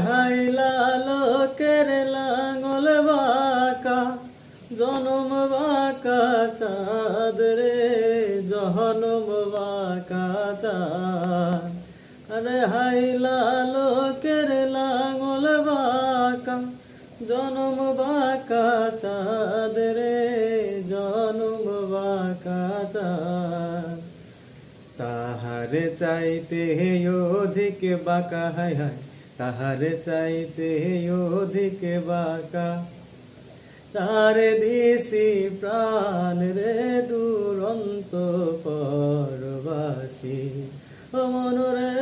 হাইলা লোকের লাঙল বাঁকা জনম বাঁকা চাঁদ রে জনম বাঁকা চাঁদ। আরে হাইলা লোকের লাঙল বাঁকা জনম বাঁকা চাঁদ রে জনম বাঁকা চাঁদ। তাহারে চাইতে অধিক বাঁকা হায় হায় তাহারে চাইতে অধিক বাঁকা। তারে দিছি প্রাণ রে দুরন্ত পরবাসী। ও মন রে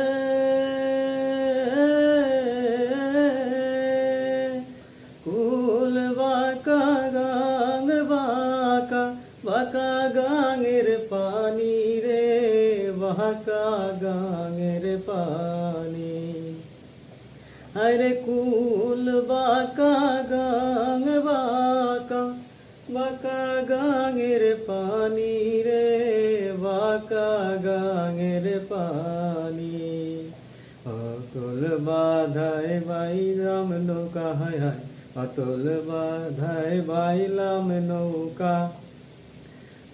কুল বাঁকা গাং বাঁকা বাঁকা গাঙের পানি রে বাঁকা গাঙের পানি। আরে কুল বাঁকা গাং বাঁকা বাঁকা গাঙের পানি রে বাঁকা গাঙের পানি। অতল বাধায় বাইলাম নৌকা হায় হায় অতল বাধায় বাইলাম নৌকা।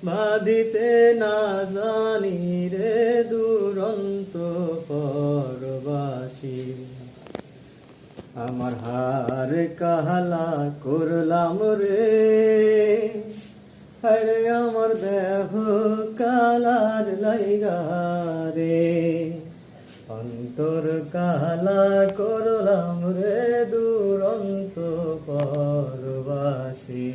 বাঁধিতে না জানি রে দুরন্ত পরবাসী। আমার হার কাহালা করলাম রে আরে আমার দেহ কালার লাইগা রে। অন্তর কালা করলাম রে দুরন্ত পরবাসী।